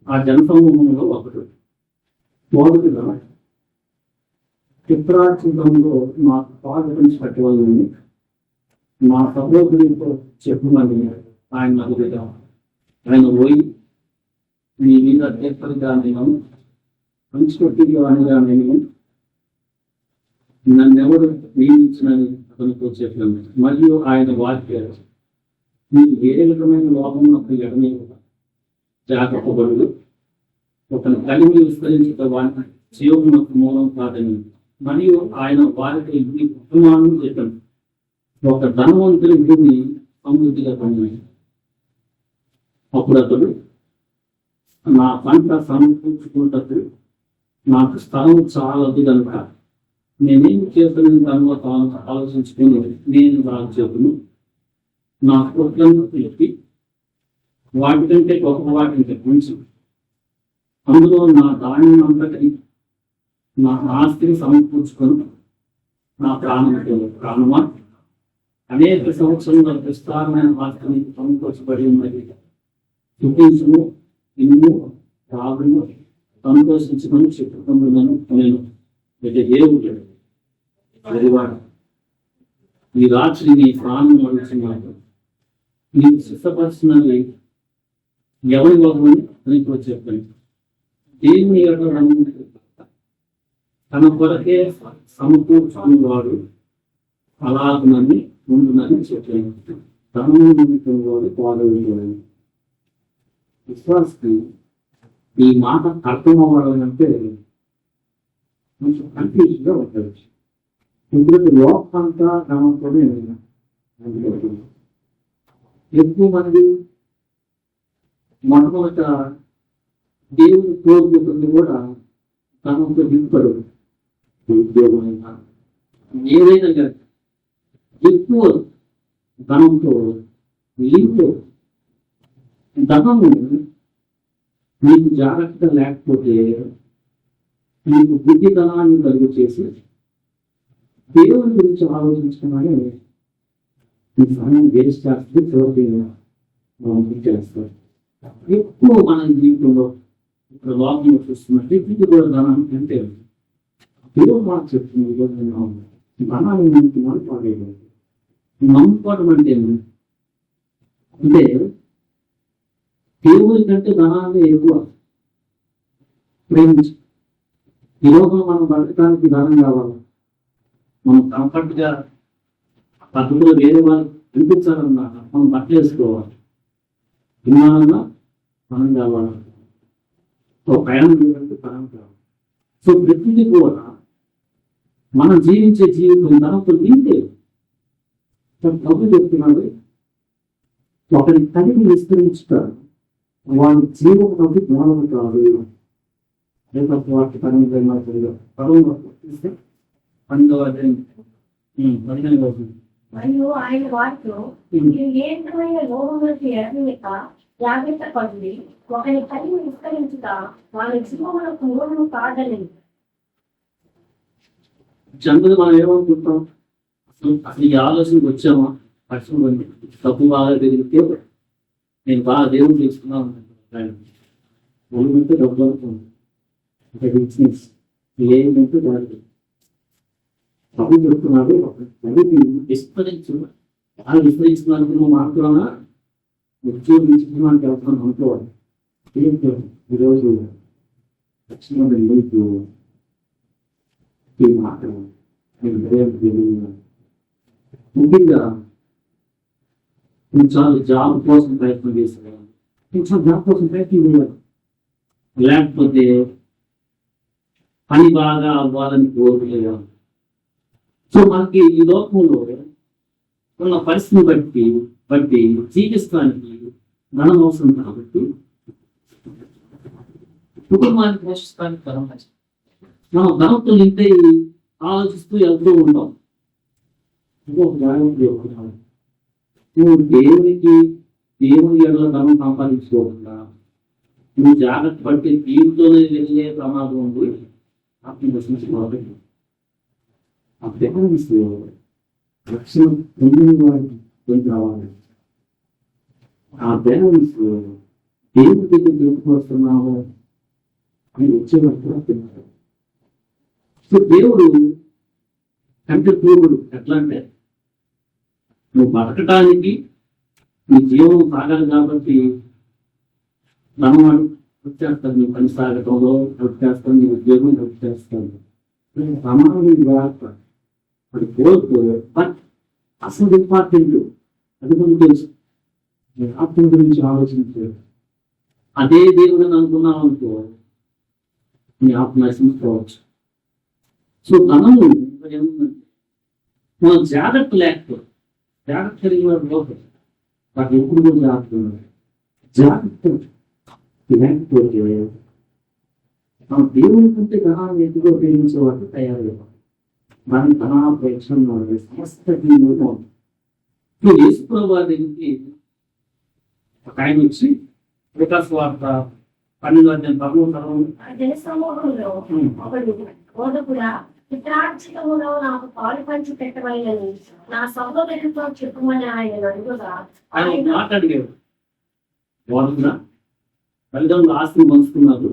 ఆ జనసమూహంలో ఒకడు మొదటిగా చిత్రాచింతంలో నాకు పాల్గొని పట్టేవాళ్ళని మా సహోదరులతో చెప్పమని ఆయన నాకు ఆయన పోయి మీ మీద అధ్యక్షుడిగా నేను పంచుకొట్టిగా నేను నన్నెవరు నియమించినని అతనితో చెప్పాను. మరియు ఆయన వాక్యాలు మీకు ఏ రకమైన లోపం నాకు ఎడమే జాగ్రత్తబడు ఒకని కలిమి విస్తరించట వాడిని జీవమునకు మూలం కాదని. మరియు ఆయన వారికి ఈ ఉపమానం చెప్పాను. ఒక ధనవంతుని భూమి సమృద్ధిగా పొందాయి. అప్పుడు అతడు నా పంట సమకూర్చుకుంటూ నాకు స్థలం చాలదు కనుక నేనేం చేస్తానని దానిలో తాను ఆలోచించుకుని నేను నాకు చెప్పును నా కొట్లను పెట్టి వాటికంటే గొప్ప వాటిని తెప్పించు అందులో నా ధాన్యం అంతటి నా ఆస్తిని సమకూర్చుకొని నా ప్రాణమా అనేక సంవత్సరంలో విస్తారమైన ఆస్తిని సమకూర్చబడి ఉన్నది. చూపించును ఇన్ను రాగును సంతోషించుకొని చెప్పుకుంటున్నాను నేను. దేవుడు అదివాడు ఈ రాత్రి నీ ప్రాణం అడుగుతున్నాడు. నీకు సిద్ధపరిచినవి ఎవరి బాబుని నీకు చెప్పండి. దేవుని యొక్క తన కొరకే సమకూర్చుకునేవాడు అలాగునని ఉండునని చెప్పాను. ధనము నిమిత్తం వాడు పాల్గొనేవాడు. విశ్వాసకి ఈ మాట అర్థం అవ్వాలంటే కొంచెం కన్ఫ్యూజ్గా ఉంటుంది. ఎందుకంటే లోకం అంతా ధనంతోనే ఎక్కువ మంది మొట్టమొదట దేవుని కోరుకుంటుంది కూడా ధనంతో నింపడు. ఉద్యోగమైనా ఏదైనా కానీ ఎక్కువ ధనంతో లింపు. ధనము నీకు జాగ్రత్త లేకపోతే నీకు బుద్ధి ధనాన్ని కలుగు చేసి దేవుని గురించి ఆలోచించడమని నీ సమయం వేస్ట్ చేస్తే చివరికి చేస్తారు. ఎక్కువ మన జీవితంలో ఇక్కడ లోకంలో చూస్తున్నట్టు ఇది కూడా ధనానికి అంటే దేవుడు మాట చెప్తుంది. ధనాన్ని నమ్ముతున్నాను పాడేది. నమ్ముకోవడం అంటే అంటే దేవుడి కంటే ధనాన్ని ఎక్కువ ప్రేమించు. ఈ లోపల మనం బతకడానికి ధనం కావాలి. మనం కంఫర్ట్గా పద్ధతిలో వేరే వాళ్ళు వినిపించాలన్నా మనం బట్టలు వేసుకోవాలి. విమానంగా మనం కావాలి. ప్రయాణం చేయాలంటే ధనం కావాలి. సో ప్రతిదీ కూడా మనం జీవించే జీవితం ధనంతో దీంతే ప్రభు చెప్తున్నాడు. ఒకరి తల్లిని విస్తరించుతారు వాళ్ళ జీవం నుండి జ్ఞానం కాదు. వాటి మరియు ఆయన వాటిలో ఏ విధమైన లోహములకు ఎరగలేక జాగ్రత్త పడి ఒకరి తల్లిని విస్తరించుట వాళ్ళ జీవములకు మూలము కాదని. జనరల్ మనం ఏమనుకుంటాం, అసలు ఈ ఆలోచనకు వచ్చామా పక్షం తప్పు బాగా తిరిగితే నేను బాగా దేవుడు చేసుకున్నాను. ఒళ్ళుంటే డబ్బు అవుతుంది. బిజినెస్ ఏమంటే దానికి తప్పు చెప్తున్నాడు. విస్మరించు బాగా విస్మరిస్తున్నాను నువ్వు మాట్లాడుతున్నా ఉద్యోగించుకున్నానికి వెళ్తున్నాను అనుకోవాలి. ఏంటో ఈరోజు లక్ష్మణ నీకు ఈ మాట ముఖ్యంగా కొన్నిసార్లు జాబ్ కోసం ప్రయత్నం చేసేవాళ్ళు, కొంచెం జాబ్ కోసం ప్రయత్నం చేయాలి. లేకపోతే పని బాగా అవ్వాలని కోరుకునేవాళ్ళు. సో మనకి ఈ లోకంలో ఉన్న పరిస్థితిని బట్టి జీవిస్తానికి ధనం అవసరం కాబట్టి కుటుంబాన్ని పోషిస్తానికి ధనం మనం ధనంతో నింటే ఆలోచిస్తూ వెళ్తూ ఉంటాం. ఇంకొక జాగ్రత్త నువ్వు దేవుని ఎడల ధనం సంపాదించుకోకుండా నువ్వు జాగ్రత్త పడితే దీంతోనే వెళ్ళే ప్రమాదం ఉంది. ఆత్మ నశించుకోవాలి. ఆ బ్యాలెన్స్ రక్షణ పొందిన వారికి పొంది రావాలి. ఆ బ్యాలెన్స్ దేవుడి దగ్గర దొరికిపోతున్నాము అని వచ్చేవారు తిన్నారు. సో దేవుడు అంటే దేవుడు ఎట్లా అంటే నువ్వు బతకటానికి నీ జీవనం సాగాలి కాబట్టి ధనవాడు వచ్చేస్తాడు. నీ పని సాగటంలో వచ్చేస్తాడు, నీ ఉద్యోగం వచ్చేస్తాడు. ప్రమాదం కాదు అది కోరుకో. బట్ అసలు ఇంపార్టెంట్ అది మనకు తెలుసు. ఆత్మ గురించి ఆలోచించారు. అదే దేవుడిని అనుకున్నావు అనుకో నీ ఆత్మ నశించుకోవచ్చు. సో ధనము ఏముందంటే మనం జాగ్రత్త లేకపోతే జాగ్రత్త కలిగిన వాడు లోపల వాటి ఎప్పుడు కూడా జాగ్రత్త లేకపోతే మన దేవుని కంటే ధనాన్ని ఎక్కువ ప్రేమించే వాటి తయారయ్యారు. మన ధనాపేక్ష సమస్త యేసుప్రభువు వారి దగ్గరికి ఒక ఆయన వచ్చి వికాస్ వార్త 12 జనసమూహంలో ఒకడు బోధకుడా, పిత్రార్జితములో నాకు పాలు పంచి పెట్టవైనని నా సహోదరుడితో చెప్పమని ఆయన అడుగుగా ఆయన మాట్లాడిగాడు. బోధకుడా, తల్లిదండ్రులు ఆస్తిని పంచుకున్నారు,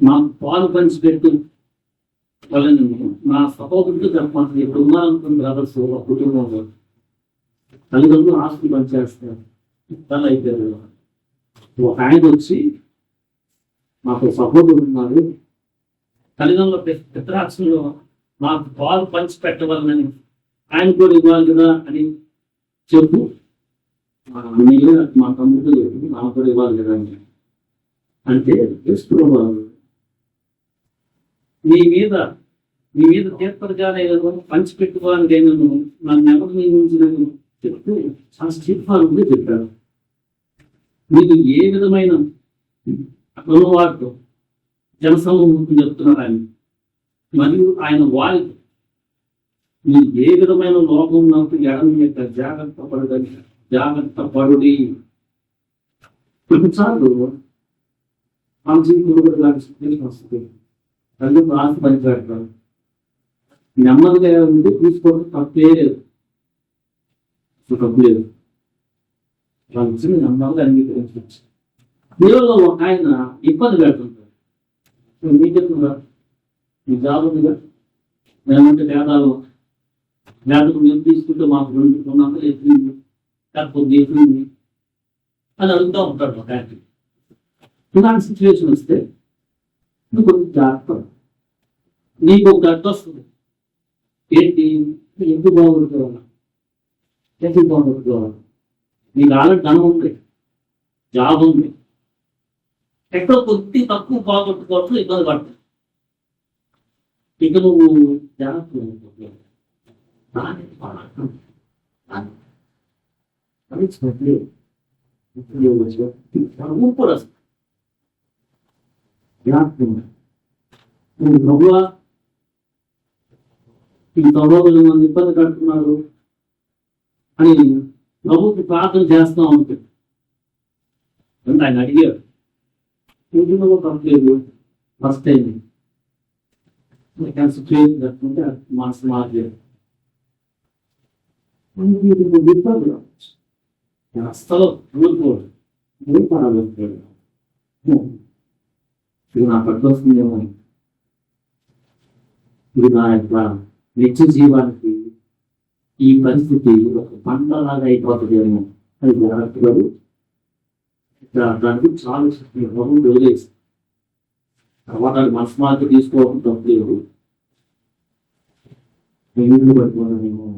మాకు పాలు పంచి పెట్టు వాళ్ళని నా సహోదరుడితో చెప్పమంటుంది. ఇప్పుడు ఉన్నారనుకున్న బ్రదర్స్ కుటుంబంలో తల్లిదండ్రులు ఆస్తి పంచేస్తారు. తల్లి అయిపోయారు. ఒక ఆయన వచ్చి మాకు సహోదరుడు ఉన్నారు, తల్లిదండ్రుల పిత్రాక్షంలో మాకు పాలు పంచి పెట్టవాలని ఆయన కూడా ఇవ్వాలి కదా అని చెప్పు. మీరు మా తమ్ముడు చెప్పి మాకు కూడా ఇవ్వాలి కదా అని అంటే నీ మీద తీర్పరగానే పంచి పెట్టుకోవాలని నేను నన్ను ఎవరు నియమించలేను చెప్తూ చాలా స్టీఫాన్ని చెప్పారు. మీరు ఏ విధమైన అనువాడు జనసమూహం చెప్తున్నారు ఆయన. మరియు ఆయన వారికి మీరు ఏ విధమైన లోపం నాకు ఎడమ యొక్క జాగ్రత్త పడుడి. కొన్నిసార్లు మన జీవితంలో కూడా ఇలాంటి సిచ్యువేషన్ వస్తుంది. తల్లిదండ్రులు ఆస్తి పనిపెడతారు, నెమ్మదిగా ఉండి తీసుకోవడం తప్పే లేదు, తప్పు లేదు. వాళ్ళ విషయం నెమ్మదిగా అంగీకరించవచ్చు. దేవుల్లో ఒక ఆయన ఇబ్బంది పెడుతుంటారు. మీకు చెప్తున్నారు మీ జాబ్ ఉందిగా, మేమంటే వేదాలు మేము తీసుకుంటే మాకు 2 ఎత్తుంది లేకపోతే ఎత్తుంది అని అడుగుతూ ఉంటాడు ఒక ఆయన. ఇలాంటి సిచ్యువేషన్ వస్తే నువ్వు కొంచెం జాగ్రత్త. నీకు ఒక అడ్డు వస్తుంది ఏంటి, ఎందుకు బాగుంటుంది, ఎందుకు బాగుంటుంది. నీకు ఆల్రెడీ ధనం ఉంది, జాబ్ ఉంది, ఎక్కడో కొద్ది తక్కువ బాగొట్టుకోవచ్చు, ఇబ్బంది పడుతుంది. ఇక నువ్వు జాగ్రత్త కూడా నువ్వు ప్రభువా ఈ సహోదరులు నన్ను ఇబ్బంది కడుతున్నారు అని ప్రభుకి ప్రార్థన చేస్తా ఉంటుంది. ఆయన అడిగాడు, పూజలో తప్పలేదు, ఫస్ట్ అయింది సిచ్యువేషన్ కట్టుకుంటే మనసు మార్లేదు. ఇబ్బంది కావచ్చు, అస్సలు ఊరుకోడు, ఊరుకోవడం ఇది నా పట్ల వస్తుందేమో, ఇది నా యొక్క నిత్య జీవానికి ఈ పరిస్థితి ఒక పంటలాగా అయిపోతుందేమో అని జాగ్రత్తగా దానికి చాలా వదిలేసి తర్వాత మనసు మార్పు తీసుకోవడం తప్పలేదు. ఎందుకు పట్టుకున్నానేమో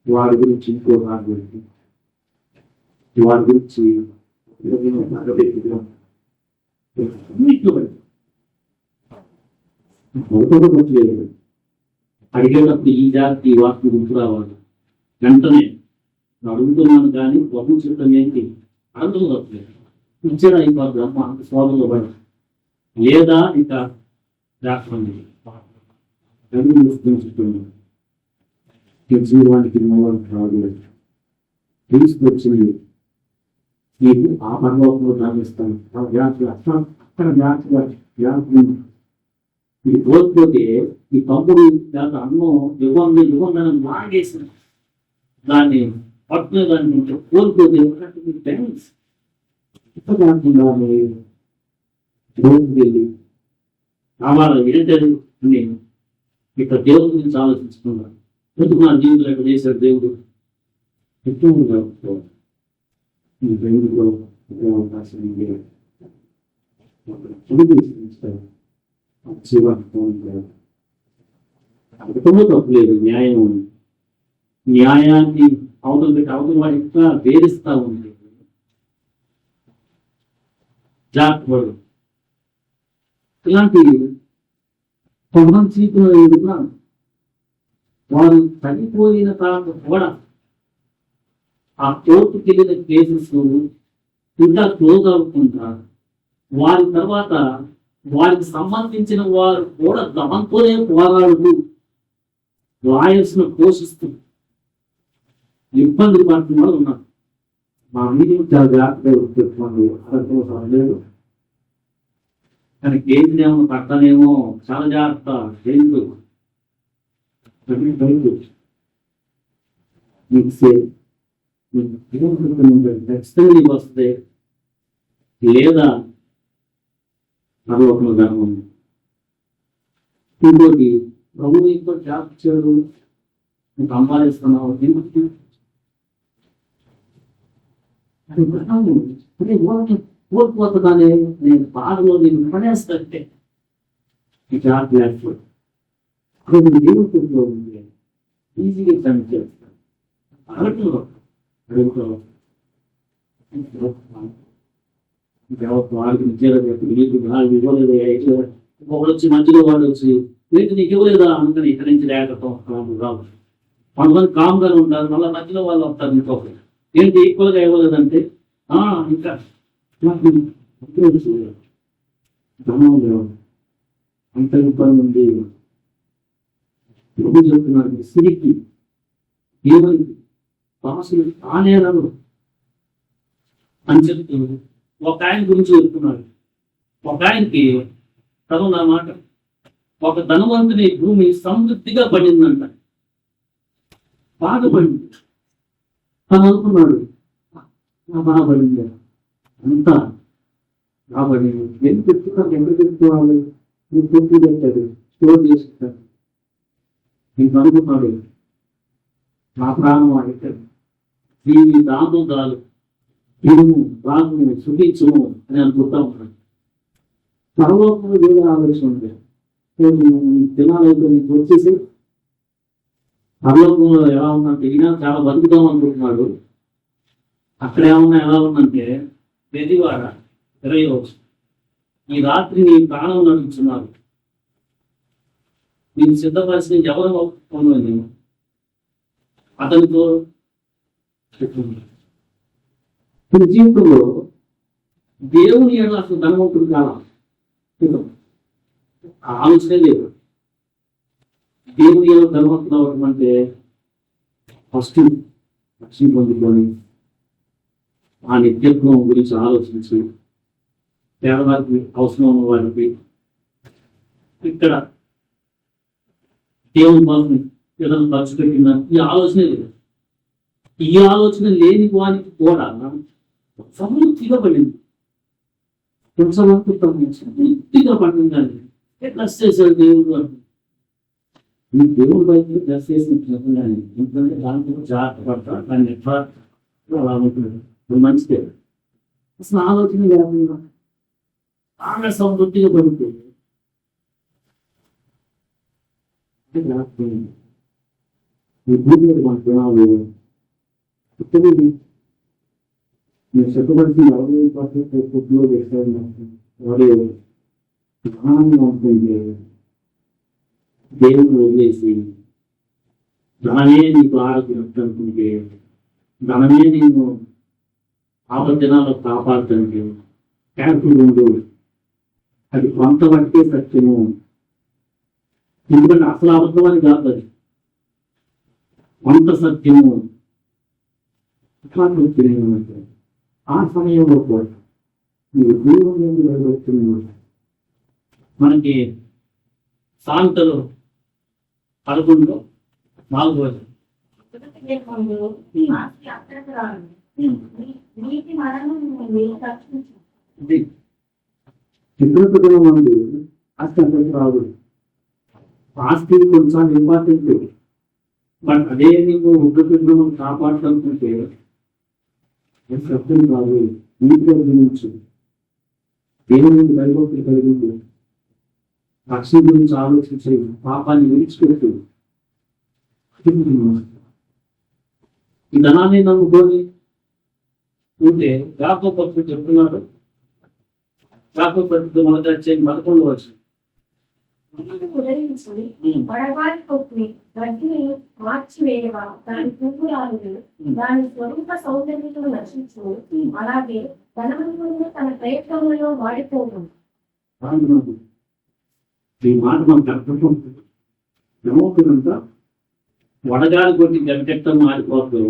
వాడి గురించి ఇంకో వాడి గురించి అడిగేటప్పుడు ఈ జాతి వాస్తు గుర్తు రావాలి. వెంటనే అడుగుతున్నాను కానీ బహు చెప్పడం ఏంటి అడుగుతుంది ఇచ్చాడు అయిపోతుంది అమ్మ అంత సోదరులు పడి లేదా ఇంకా రాష్ట్రం చెప్పండి. జీవానికి మూలం కాదు, తీసుకొచ్చింది నీకు ఆ పరలోకంలో దాగిస్తాను. ఆ జాగ్రత్త అక్కడ జాగ్రత్త ఇది కోల్పోతే ఈ తమ్ముడు దాని అన్నం యుగంగా లాగేసిన దాన్ని పట్టుకునే దాన్ని కోల్పోతే థ్యాంక్స్ ఇట్లా కాకుండా దేవుడికి వెళ్ళి కావాలి ఏంటది నేను ఇక్కడ దేవుడి గురించి ఆలోచించుకున్నాను. ఎందుకు నా జీవితంలో ఎక్కడ చేశాడు దేవుడు ఎక్కువగా ఈ దేవుడిలో అవకాశం అర్థమో తప్పులేదు. న్యాయాన్ని అవతల పెట్టి అవతల వాడు ఇంకా వేధిస్తా ఉంది. జాగ్రత్త ఇలాంటి కొంతమంది చీకులు ఎదుగుతున్నాను. వారు చనిపోయిన తర్వాత కూడా ఆ కోర్టుకి వెళ్ళిన కేసెస్ ఇంకా క్లోజ్ అవుతుంటారు. వారి తర్వాత వారికి సంబంధించిన వారు కూడా దాంతోనే పోరాడుతూ లాయర్స్ ను పోషిస్తూ ఇబ్బందులు పడుతున్న వాళ్ళు ఉన్నారు. మా మీటింగ్ చాలా జాగ్రత్తగా పెట్టుకోండి. లేదు కానీ కేసులేమో పట్టనేమో చాలా జాగ్రత్త. కేసులు ఖచ్చితంగా నీకు వస్తుంది లేదా పరలోకంలో ధనం ఉంది. ఇంకోటి ప్రభు ఇంకో జాబ్ ఇచ్చాడు, నీకు సంపాదిస్తున్నావు ఎందుకు కోల్పోతున్నానే నేను బాధలో నేను పడేస్తే ఈ జాబ్ లేకపోతే దేవుడిలో ఉంది ఈజీగా కనెక్ట్ చేస్తాను. అడుగులో వాడికి ఇవ్వలేదు. ఒకడు వచ్చి మధ్యలో వాడు వచ్చి ఏంటి నీకు ఇవ్వలేదా అందుకని ఇక్కడి నుంచి లేకపోతే రావు. కొంతమంది కామ్గా ఉంటారు, మళ్ళీ మధ్యలో వాళ్ళు వస్తారు. ఇంకొకరు ఏంటి ఈక్వల్గా ఇవ్వలేదంటే ఇంకా అంత ఇబ్బంది ఉంది. ఎప్పుడు చెప్తున్నారు సిరికి ఏమైంది భాషలు ఆనేరాలు అని చెప్తూ ఒక ఆయన గురించి చెప్తున్నాడు. ఒక ఆయనకి చదువు నా మాట, ఒక ధనవంతుని భూమి సమృద్ధిగా పడిందంట, బాధపడింది. తను అనుకున్నాడు బాధపడింది అంతా కాబట్టి ఎందుకు పెట్టుకున్నాను, ఎందుకు పెట్టుకోవాలి, నువ్వు పొట్టు పెట్టాడు స్టోర్ చేసుకుంటాడు. నీకు అనుకున్నాడు నా ప్రాణం అడిగాడు దీన్ని దాంతో చాలు ఇరుము రాము సుఖించుము అని అనుకుంటా ఉన్నాడు. పరలోకంలో వేరే ఆలోచన ఉంది. తినాలైతే నీకు వచ్చేసి పరలోకంలో ఎలా ఉందంటే ఈయన చాలా బతుకుదాం అనుకుంటున్నాడు. అక్కడ ఏమన్నా ఎలా ఉందంటే ప్రతివాడ 20 ఈ రాత్రి నీ ప్రాణం నడుచున్నారు, నేను సిద్ధపరిచిన ఎవరు పొందని అతనితో జీవితంలో దేవుని ఏడు అసలు ధనవంతుడు కాలం ఆలోచనే లేదు. దేవుని ఏడు ధనవంతుడు అవడం అంటే ఫస్ట్ లక్ష్మి పొందుకొని ఆ నిత్యత్వం గురించి ఆలోచించి పేదవారికి అవసరం ఉన్న వారికి ఇక్కడ దేవుని కోసం ఏదైనా ఖర్చు పెట్టిన ఈ ఆలోచనే లేదు. ఈ ఆలోచన లేని వానికి కూడా సమృద్ధిగా పడింది. సమృద్ధిగా పడిందండి. ప్లస్ చేశాడు దేవుడు అంటే మీ దేవుడు బయట ప్లస్ చేసినట్టు ఎందుకంటే దాంట్లో జాగ్రత్త పడతాడు. దాన్ని ఎట్లా అలా ఉంటుంది మంచిదే. అసలు ఆలోచన లేకుండా ఆమె సమృద్ధిగా పడుతుంది. ఈ భూమి మీద మన జనాలు ఇప్పుడు నేను చెప్పబడిన 40% ఫుడ్లో వేసాను. వాడు ధనాన్ని ఉంటుంది దేవుడు వదిలేసి ధనమే నీకు ఆరోగ్యం అనుకుంటే ధనమే నేను ఆపదినాల్లో కాపాడుతుంటే క్యాన్సర్ ఉండు. అది కొంతవరకే సత్యము. ఎందుకంటే అసలు అబద్ధం అని కాదు, అది కొంత సత్యము అట్లాంటి తెలియనంటే ఆ సమయంలో కూడా మీరు దేవుని నిలబెడుతున్నారు. మనకి సాంతలు 11:4 ఆస్తి అక్కడికి రాదు. నీతి మరణం రక్షించు. ఇది చిత్రపటం మంది ఆస్తి అంతకు రాదు. ఆస్తి కొంచెం ఇంపార్టెంట్, బట్ అదే నీకు ఉగ్రపిడ్డం కాపాడుతుంటే సత్యం కాదు. నీటిలో గురించి దేవుని భయభక్తులు కలిగి రక్షణ గురించి ఆలోచించే పాపాన్ని విడిచిపెట్టు. ఈ ధనాన్ని నమ్ముకొని ఉంటే యాకోబు భక్తుడు చెప్తున్నాడు. యాకోబు భక్తుడు 11 వచ్చు. వడగాలి కొట్టి గడ్డిని మార్చివేయగా దాని పువ్వురాలు దాని స్వరూప సౌందర్యంలో నశించు. అలాగే ధనవంతుడు తన ప్రయత్నంలో వాడిపోవడం. ఈ మాట మనకు అర్థమవుతుంది. ఏమవుతుందంతా వడగాలి కొట్టి గడ్డెట్టం మారిపోతూ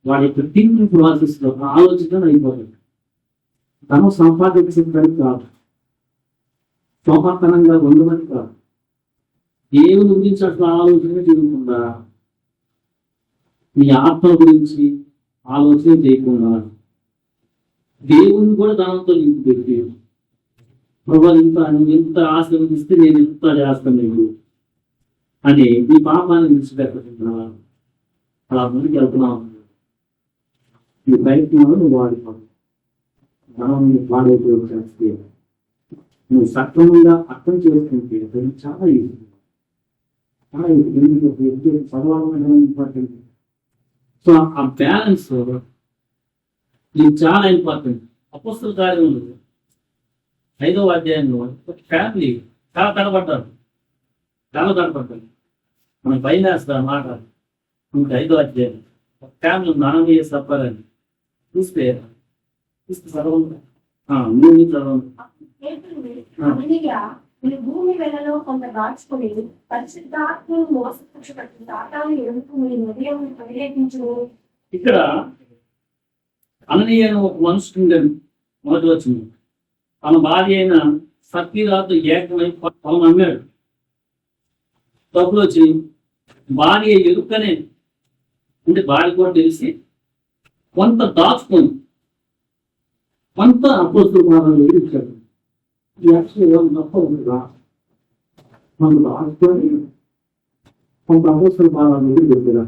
వాడి యొక్క థింకింగ్ ప్రాసెస్ లో ఆలోచన అయిపోతుంది. తను సంపాదించడానికి కాదు, శోభాతనంగా ఉండమని కాదు, దేవుని గురించి అసలు ఆలోచన చేయకుండా, నీ ఆత్మ గురించి ఆలోచన చేయకుండా దేవుని కూడా దానంతో నింపు పెట్టి ప్రభు ఇంత ఆశీర్వదిస్తే నేను ఎంత చేస్తాను నీకు అని ఈ పాపాన్ని విడిచిపెట్టుకుంటున్నా. అలా ముందుకు వెళ్తున్నావు. ఈ ప్రయత్నంలో నువ్వు వాడిపోవు. ధనం వాడేటువంటి చేస్తే నువ్వు సక్రమంగా అర్థం చేసుకుంటే అది చాలా ఈజీ. చాలా ఈజీ. చదవాలని ఇంపార్టెంట్. సో ఆ బ్యాలెన్స్ ఇది చాలా ఇంపార్టెంట్. అపొస్తలుల కార్యములు 5వ అధ్యాయంలో ఫ్యామిలీ చాలా తడబడ్డారు. మనకు భయం వేస్తారు మాట. ఇంకా 5వ అధ్యాయం ఫ్యామిలీ నానమయ్యే సప్పారని చూస్తే చదవండి. భూమి వెలలో కొంత దాచుకుని పరిశుద్ధాత్మను మోసపుచ్చుపట్టి తాతాన్ని ఎదుర్కొని హృదయం ప్రేరేపించు. ఇక్కడ అననీయ ఒక మనుషుడు మొదటి వచ్చింది. తన భార్య అయిన సత్యరాతో ఏకమై పొలం అమ్మాడు. డబ్బులు వచ్చి భార్య ఎరుకనే అంటే భార్య కూడా తెలిసి కొంత దాచుకొని కొంత అపోస్తలుల భారాలు ఇచ్చాడు. తప్ప ఉందా మనం దాచుకొని కొంత అపోస్తలుల భారాలు పెట్టారు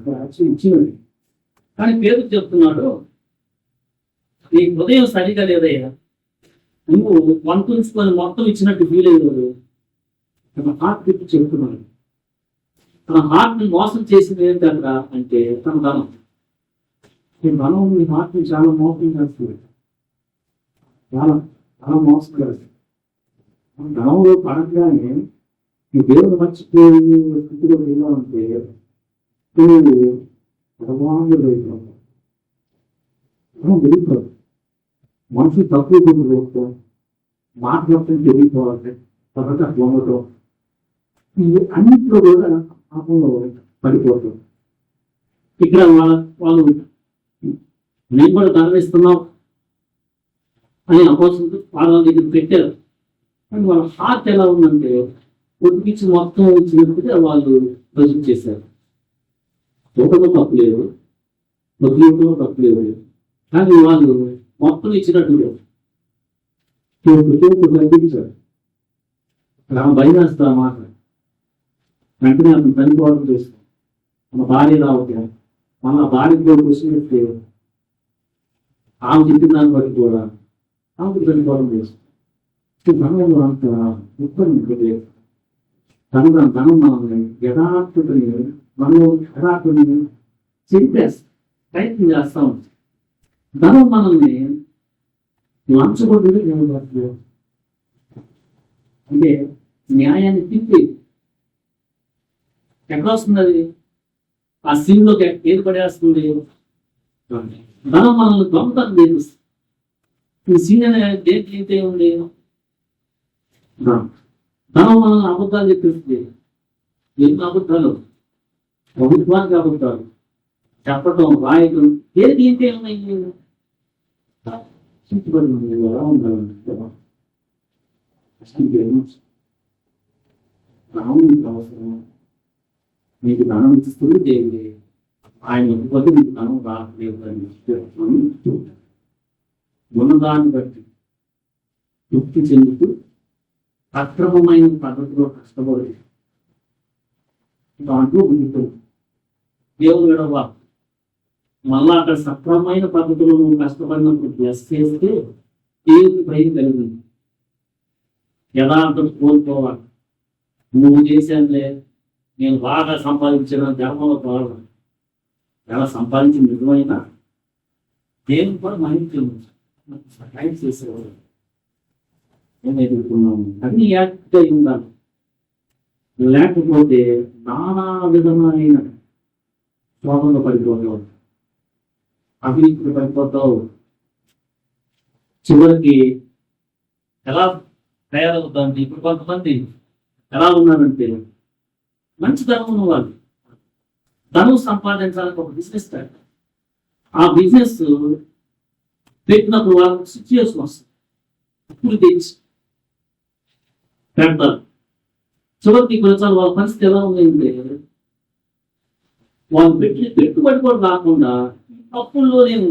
ఇచ్చినది. కానీ పేరు చెప్తున్నాడు, నీ హృదయం సరిగా లేదయ్యా, నువ్వు వంతుని మొత్తం ఇచ్చినట్టు ఫీల్ అయ్యాడు. తన హార్ట్ పెట్టి చెబుతున్నాడు. తన హార్ట్ ని మోసం చేసింది ఏంటంట అంటే తన ధనం. ఈ ధనం మీ హార్ట్ ని చాలా మోసం చేస్తుంది. చాలా చాలా మోసం చేస్తుంది. ధనంలో పడగానే ఈ దేవుడు మర్చిపోయి స్థితిలో ఎలా ఉంటే నువ్వు పరమాంగ వెళ్ళిపోదు. మనుషులు తక్కువ గుర్తుకోవటం, మాట్లాడటం తెలియకపోవటం, తర్వాత పొందటం, ఇవి అన్నింటిలో కూడా పాపంలో పడిపోతాం. ఇక్కడ వాళ్ళు నేను కూడా ధనమిస్తున్నాం అని అపోస్తలులు వాళ్ళ దగ్గర పెట్టారు. కానీ వాళ్ళ హార్ట్ ఎలా ఉందంటే పొద్దుకిచ్చి మొత్తం ఇచ్చినట్టుగా వాళ్ళు ప్రొజెక్ట్ చేశారు. తోటలో తప్పు లేదు, పొద్దులో తప్పు లేదు, కానీ వాళ్ళు మొత్తం ఇచ్చినట్టు తగ్గించారు. అలా భయం వేస్తా మాట వెంటనే అతను చనిపోవడం చేస్తాం. మన భార్య రావటం, మన భార్యకి కూడా వచ్చినట్టు ఆమె చెప్పిన దాన్ని బట్టి కూడా ఆమెకు చనిపోవడం చేస్తాం. ధనంలో అంత ఇబ్బంది ధనం మనల్ని యథార్థతని మనలో యథార్థని చెప్పేస్తాం, ప్రయత్నం చేస్తా ఉంటాం. ధనం మనల్ని లంచగొడ్డు అంటే న్యాయాన్ని తిప్పి ఎక్కడ వస్తుంది అది ఆ సీన్లోకి ఏది పడేస్తుంది. ధనం మనల్ని దొంగతనం చేస్తుంది. ఈ సీన్ అనే దేనికి అయితే ఉంది, ధనం మనల్ని అబద్ధాలు చెప్పేస్తుంది. ఎన్ని అబద్ధాలు ప్రభుత్వానికి అబద్ధాలు చెప్పటం రాయటం ఏది ఏంటి ఏమన్నా ఎలా ఉండాలంటే రాముడికి అవసరం మీకు ధనం ఇస్తుంది దేవుడే ఆయన ఇవ్వదు మీకు ధనం రావట్లేదు అని ఉన్నదాన్ని బట్టి తృప్తి చెందుతూ అక్రమమైన పద్ధతిలో కష్టపడి దాంట్లో ఉండిపోయింది దేవుడు విడవా మళ్ళా అక్కడ సక్రమమైన పద్ధతిలో నువ్వు కష్టపడినప్పుడు ప్లస్ చేస్తే దేవుడికి భయం కలిగింది యథార్థం కోల్పోవాలి నువ్వు చేశానులే నేను బాగా సంపాదించిన ధర్మంలో పోవాలి ఎలా సంపాదించిన నిజమైనా దేవుని కూడా మహిళ సహాయం చేసేవాడు నేను ఎదుర్కొన్నాము అన్ని యాక్ట్ అయి ఉండాలి లేకపోతే నానా విధమైన శోభంలో పడిపోతావు అభివృద్ధి పడిపోతావు చివరికి ఎలా తయారవుతాండి ఇప్పుడు కొంతమంది ఎలా ఉన్నారంటే మంచి ధనం ఉన్న వాళ్ళు ధనం సంపాదించాలని ఒక బిజినెస్ పెట్టారు ఆ బిజినెస్ పెట్టినప్పుడు వాళ్ళకి సిచ్యువేషన్ వస్తుంది అప్పుడు తెచ్చి పెడతారు చివరికి కొన్నిసార్లు వాళ్ళ పరిస్థితి ఎలా ఉందంటే వాళ్ళు పెట్టుబడి కూడా రాకుండా అప్పుల్లో నేను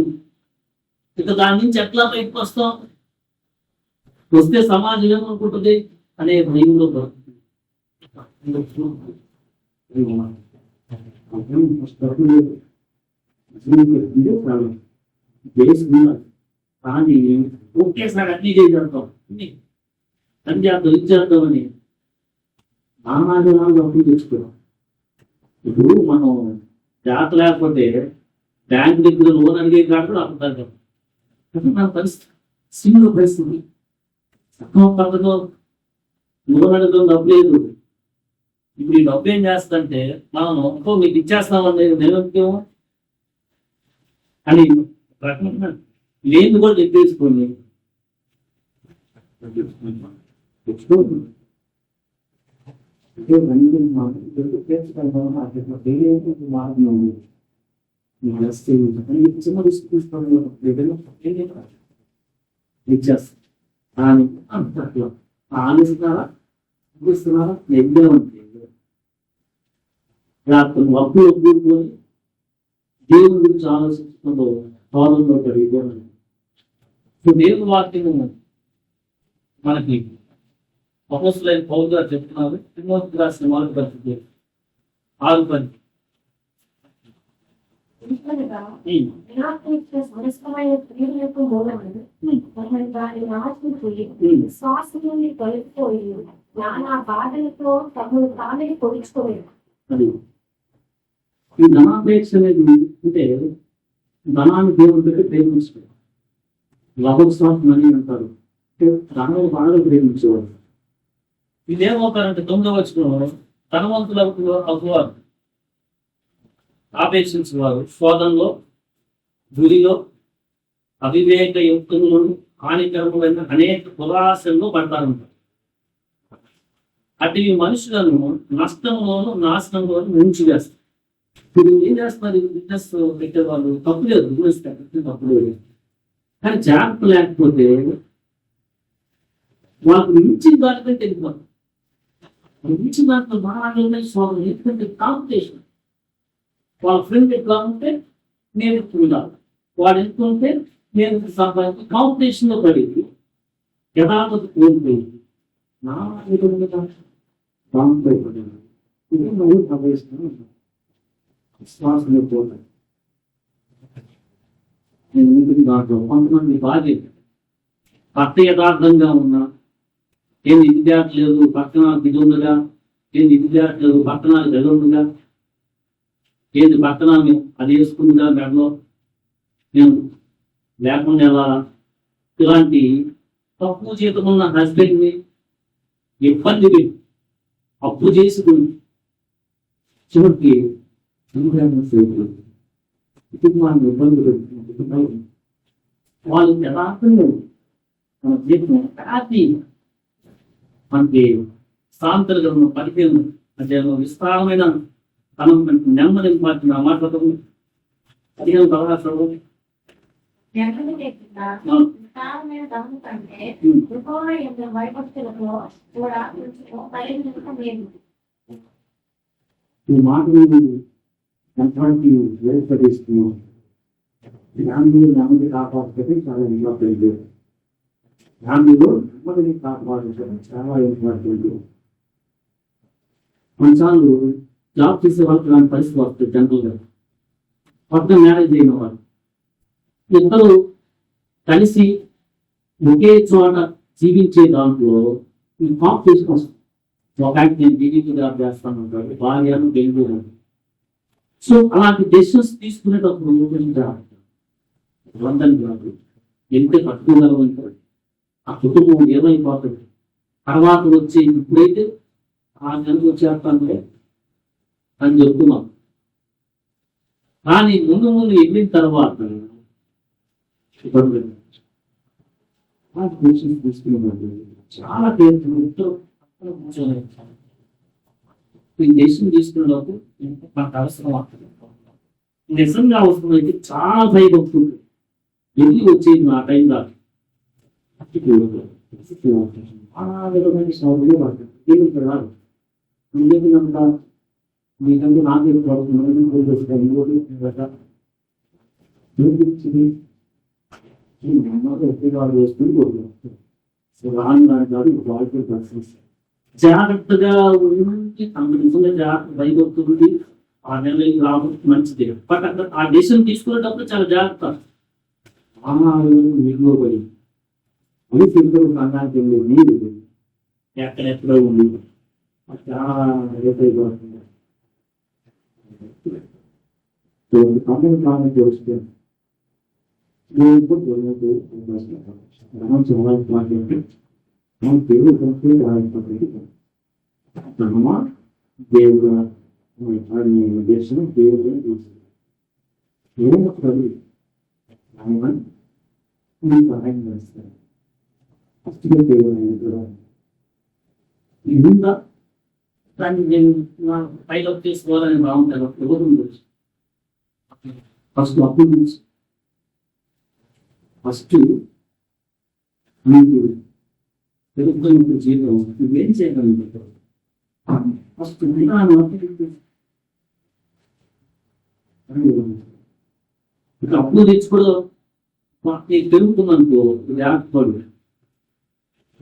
ఇక దాని నుంచి ఎట్లా బయటకు వస్తాం వస్తే సమాజం ఏమనుకుంటుంది అనే భయంలో కానీ ఒకేసారి అన్ని చేయగలుగుతాం అని చేద్దాం ఇది చేద్దామని నానాజనాలు అప్పులు తెచ్చుకోవడం ఇప్పుడు మనం జాగ్రత్త లేకపోతే బ్యాంక్ దగ్గర లోన్ అడిగే కాదు అప్పుడు మన పరిస్థితి సింగిల్ పరిస్థితి పద్ధతిలో లోన్ అడగడం డబ్బు లేదు ఇప్పుడు ఈ డబ్బు ఏం చేస్తుందంటే మనం ఒక్కో మీకు ఇచ్చేస్తామని నిలబెట్టేమో అని లేని కూడా చెప్పేసుకోండి ఇచ్చేస్తాను ఆలోచిస్తున్నారా చూస్తున్నారా ఎగ్జామంటే అప్పులు ఒప్పుకొని దేవుని గురించి ఆలోచించుకుంటూ పాదంలో పడిపోయాను దేవుని వాక్యం మనకి అపోస్తలులైన పౌలు గారు చెప్తున్నారు తిమోతికి రాసిన 4:6 సమస్తమైన క్రియలకు మూలమని వారి రాజుపోయి శ్వాస నుండి తొలగిపోయి నానా బాధలతో తమను తానే పొడుచుకోలేదు ఈ ధనాపేక్ష అనేది అంటే ధనాన్ని దేవుడి దగ్గర ప్రేమించుకోవాలి లవర్స్ ఆఫ్ మనీ అంటారు ధనం బాగా ప్రేమించేవారు ఇదేమవుతారంటే 9వ వచనంలో ధనవంతులకు అవ్వారు ఆపేక్షించేవారు శోధనలో గురిలో అవివేక యుక్తులను హానికరములైన అనేక దురాశల్లో పడతారంటారు అటు ఈ మనుషులను నష్టంలోను నాశనంలోను ముంచి వేస్తారు ఇప్పుడు ఏం చేస్తున్నారు బిజినెస్ పెట్టేవాళ్ళు తప్పు లేదు బిజినెస్ తప్పు లేదు కానీ జాగ్రత్త లేకపోతే వాళ్ళకు మించిన దానికంటే వెళ్ళిపోతారు మించిన దాంట్లో బాగా శోధన ఎందుకంటే కాంపిటీషన్ వాళ్ళ ఫ్రెండ్ ఎట్లా ఉంటే నేను ఉండాలి వాడు ఎంతుంటే నేను సంపాదించి కాంపిటీషన్లో పడింది యథార్థత కోల్పోయింది నా విశ్వాసంలో పోతాయి దాంట్లో కొంతమంది భార్య భర్త యథార్థంగా ఉన్నా ఏంది విద్యార్థి లేదు పట్టణాలు దిగుండగా ఏంది విద్యార్థి లేదు పట్టణాలు గదుండగా ఏది పట్టణాన్ని అది వేసుకుందా మెడలో నేను లేకుండా ఎలా ఇలాంటి తక్కువ జీతం ఉన్న హస్బెండ్ని ఇబ్బంది పెట్టి అప్పు చేసుకుని చివరికి కుటుంబాన్ని ఇబ్బంది పెడుతున్నారు వాళ్ళు యథార్థంగా మన జీవితం హ్యాపీ మనకి సాంతలుగా 15 అంటే విస్తారమైన మనం నెమ్మది మాట్లాడుతున్న మాట్లాడటం అధికారం అవకాశం ఎక్కడికి చెప్తున్నా కాలం మీద గమనికంటే భయపడుతున్నప్పుడు కూడా పరిగణించడం లేదు. ఈ మాటలు ఎంతవరకు ఏర్పడేస్తున్నాం ఫ్యామిలీ నెమ్మది కాపాడుతుంది చాలా ఇంపార్టెంట్. ఫ్యామిలీలో నెమ్మదిని కాపాడుతుంది చాలా ఇంపార్టెంట్. కొన్నిసార్లు జాబ్ చేసే వాళ్ళకి ఇలాంటి పరిస్థితి వస్తుంది. జనరల్గా కొత్తగా మ్యారేజ్ అయిన వాళ్ళు ఇద్దరు కలిసి ఒకే చోట జీవించే దాంట్లో ఈ కాంపిటీషన్ వస్తుంది. ఒక ఆయన నేను బీజేపీ జాబ్ చేస్తాను అంటాడు, భార్యను బెంగళూరు. సో అలాంటి డెసిషన్స్ తీసుకునేటప్పుడు వందని కాదు ఎంత పట్టుకోగలం అంటాడు. ఆ కుటుంబం ఏమైపోతుంది తర్వాత వచ్చి ఇప్పుడైతే ఆ నెలకు వచ్చేస్తానులే అని చెప్తున్నాం. కానీ ముందు ముందు వెళ్ళిన తర్వాత తీసుకున్నాడు చాలా పేరు ఈ దేశం తీసుకునేటప్పుడు మనకు అవసరం అవుతుంది. నిజంగా అవసరం అయితే చాలా భయపడుతుంది. వెళ్ళి వచ్చేది ఆ టైం దాకా రాదు. మీకంటే నాకే జాగ్రత్తగా ఉండి తనకు నిజంగా జాగ్రత్త భయపడుతుంది. ఆ నెలకి రావడం మంచిది. బట్ అక్కడ ఆ డెసిషన్ తీసుకునేటప్పుడు చాలా జాగ్రత్త మిగిలిపోయి అది సిద్ధం సంఘానికి నీరు ఎక్కడెక్కడో ఉంది చాలా రేపైపోతుంది. కంపెనీ కామెంట్ వస్తే దేవుడు దేశం దేవుడు సహాయం చేస్తారు. ఫస్ట్ దేవుడు ఉందా దాన్ని నేను పైలో తీసుకోవాలని బాగుంటాను. ఎవరు ఫస్ట్ అప్పుడు నుంచి ఫస్ట్ మీకు తెలుగుతున్న జీవితం నువ్వేం చేయగలుగుతావు ఫస్ట్ ఇక అప్పుడు తెచ్చుకోవడం నీకు తెలుగుతుందనుకో వ్యాపడు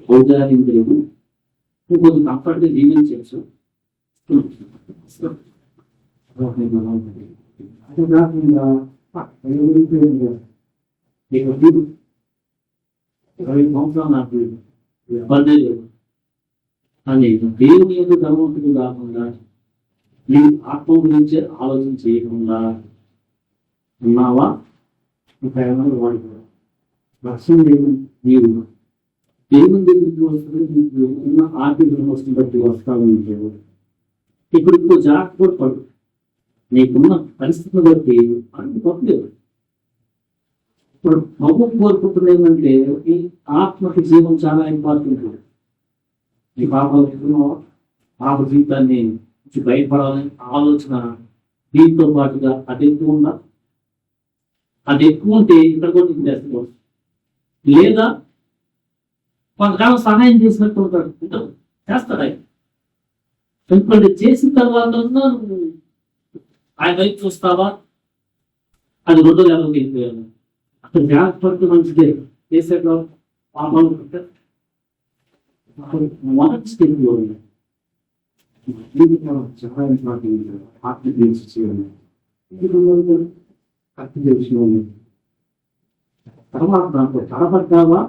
ఔదార్యం తెలుగు నువ్వు కొంచెం కంఫర్ట్గా జీవించవచ్చు. అది కాకుండా 20 సంవత్సరాలు నాకు ఇబ్బంది లేదు అని దేవుని యొక్క ధర్మవంతుడు కాకుండా నీ ఆత్మ గురించి ఆలోచన చేయకుండా ఉన్నావా? ఏమైనా వాడుకోవడం రక్షణ దేవుని నీరు దేవుని దగ్గరికి వస్తుంది. నీకు ఉన్న ఆర్థిక వస్తుంది బట్టి వస్తావు. ఇప్పుడు ఇంకో జాగ్రత్త కూడా పడు. నీకున్న పరిస్థితులు బట్టి అన్ని తప్పలేదు. ఇప్పుడు మగ కోరుకుంటుంది ఏంటంటే ఈ ఆత్మకి జీవం చాలా ఇంపార్టెంట్. ఈ పాప జీవితాన్ని నుంచి బయటపడాలని ఆలోచన దీంతో పాటుగా అది ఎక్కువ ఉందా? అది ఎక్కువ ఉంటే ఇక్కడ కూడా నీకు చేస్తావు. లేదా కొంతకాలం సహాయం చేసినట్టు ఉంటాడు, చేస్తాడు ఆయన. ఎందుకంటే చేసిన తర్వాత ఆయన వైపు చూస్తావా? అది 2 లెవెల్కి వెళ్ళిపోయాను. అక్కడ జాగ్రత్త మంచిదే చేసేటో పాపాలు మొదటి స్టెప్లో చాలా ఇంపార్టెంట్. ఆత్మ తెలిసి చేయాలి. కత్తి తెలిసిన తర్వాత దాంట్లో తడబడ్డావా?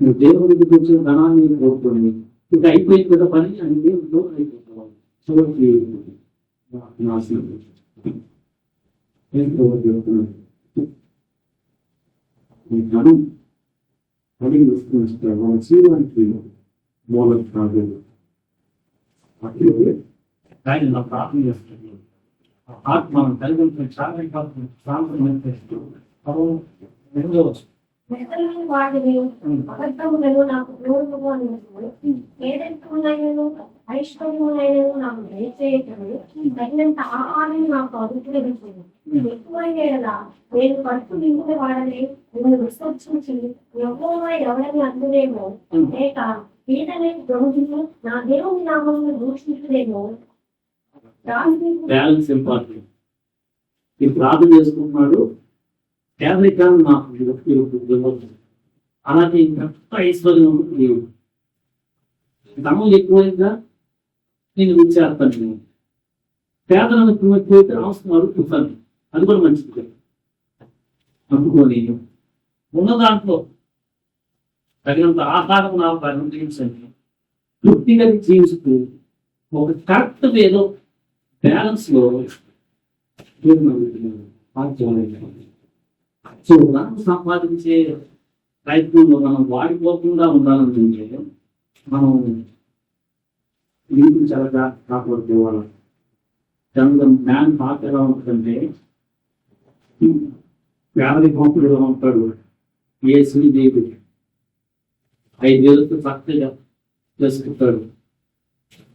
నువ్వు దేవుడికి వచ్చిన ధనాన్ని కోరుకోండి. ఇంకా అయిపోయింది కదా పని అని దేవుడితో అయిపోతావు. చివరికి నాశనం ధనం కలిగి వస్తున్న వాళ్ళ జీవానికి మూలం కాదు. ఆయన నా ప్రార్థన చేస్తుంది. ఆత్మ కలిగి చాలా ప్రాంతం వాడిని అబద్ధములను నాకు దూరముగా ఏదైతే ఉన్నాయో ఐశ్వర్యములైనవి నాకు దయచేయటము, తగినంత ఆహారం నాకు అనుగ్రహించు. ఎక్కువైనా నేను కడుపు నిండిన వాడని నిన్ను విసర్జించి యెహోవా ఎవరిని అందులేమో, లేక పీడని దొంగిని నా దేవుని నామమును దూషించులేమో. Balance important. ఈ ప్రార్థన చేసుకుంటున్నాడు, పేదరికాన్ని నాకు ఇవ్వదు. అలాగే ఇంకా ఐశ్వర్యం లేవు, ధనం ఎక్కువైందా నేను విచ్చేస్తాను. నేను పేదలను ఎక్కువైతే అవసరం అడుగుతాను, అది కూడా మంచిది. అనుకోని ఉన్న దాంట్లో తగినంత ఆహారం నాకు అనుగ్రహించండి, తృప్తిగా జీవిస్తూ ఒక కరెక్ట్ ఏదో బ్యాలెన్స్ లో సో ధనం సంపాదించే ప్రయత్నంలో మనం వాడిపోకుండా ఉండాలంటే మనం నీటిని చాలా కాపాడుకోవాలి. చంద్రం మ్యాన్ పాత ఎలా ఉంటుందంటే పేదరికంలో ఎలా ఉంటాడు, ఏ శ్రీదేవి 5,000 చక్కగా చేసుకుంటాడు.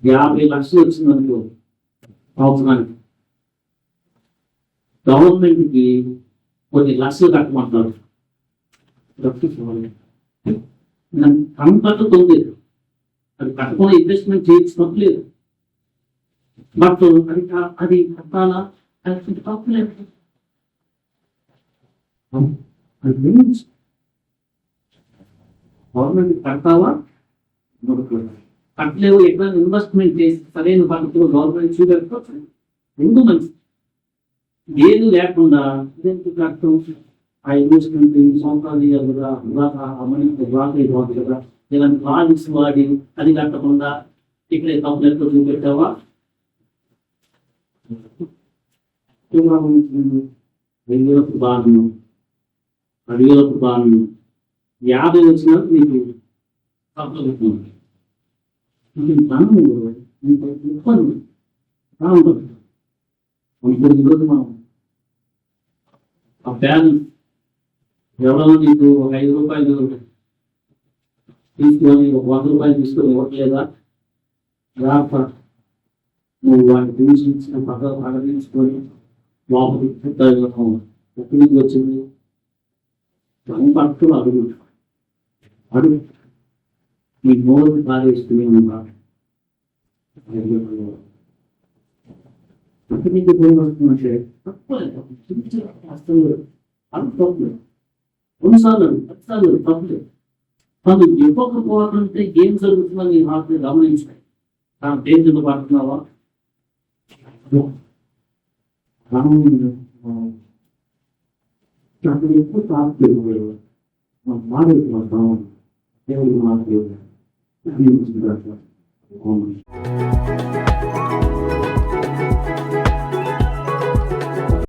50 లక్షలు వచ్చిందనుకో అవసరానికి, గవర్నమెంట్కి కొన్ని లక్షలు కట్టమంటారు. కనపడుతుంది, అది కట్టకుండా ఇన్వెస్ట్మెంట్ చేయించినట్లేదు. బట్ అది కట్టాలా అది తప్పలేదు. అది మీన్స్ గవర్నమెంట్ కడతావా కట్టలేవు, ఎక్కడైనా ఇన్వెస్ట్మెంట్ చేసి సరైన పద్ధతిలో గవర్నమెంట్ చూడకపోతే ఎందుకు మంచిది. ఏది లేకుండా కట్టడం ఆ ఇన్వెస్ట్మెంట్ సంవత్సరాలు ఇవ్వాలి కదా, అమౌంట్ ఇవ్వాలి కదా, ఇలాంటి ప్రాజెక్ట్స్ వాడి అది కట్టకుండా ఇక్కడ తప్పు లెక్క చూపెట్టావా. 2,000 బాను 10,000 బాను 50 వచ్చినా నీకు తప్పదు. ఈరోజు మనం ఆ బ్యాలెన్స్ ఎవరో నీకు ఒక 5 రూపాయలు తీసుకొని ఒక 100 రూపాయలు తీసుకొని ఇవ్వట్లేదా, నువ్వు వాటిని తీసిన పక్కన తీసుకొని లోపలికి ఎక్కడికి వచ్చింది పట్టుకుని అడుగు అడుగు మీ నోరు పారేసుకుని ఉన్నాడు. నీకు పోయినట్టే తప్పలేదు, అది తప్పలేదు. కొన్నిసార్లు 10 తప్పలేదు. తను ఇవ్వకపోవాలంటే ఏం జరుగుతుందని నీ హార్ట్ గమనించాయి. తాను దేంట్లో పడుతున్నావా, నాకు ఎక్కువ తాపలేదు మాట్లాడుతున్నాను. దేవుడు మాట్లాడు